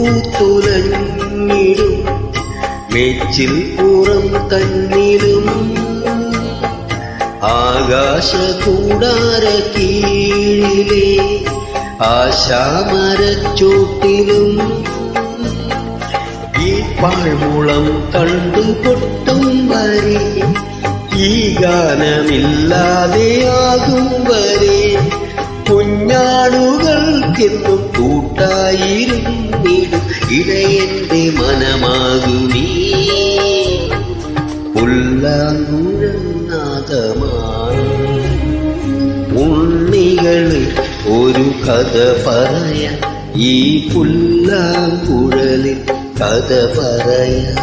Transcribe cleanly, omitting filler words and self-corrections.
പൂത്തുലഞ്ഞിടും മേച്ചിൽ പുറം തന്നിലും ആകാശകൂടാര കീഴിലെ ആശാമരച്ചോട്ടിലും ഈ പാഴ്മുളം കണ്ടു പൊട്ടും വരെ ഈ ഗാനമില്ലാതെയാകും വരെ കുഞ്ഞാടുകൾക്കെന്നും കൂട്ടായിരുന്നിടും ഇടയന്റെ മനമാകുമീ പുല്ലാങ്കുഴൽനാദമായി. ഉണ്ണികളെ ഒരു കഥ പറയാം, ഈ പുല്ലാങ്കുഴലിൽ കഥ പറയാം.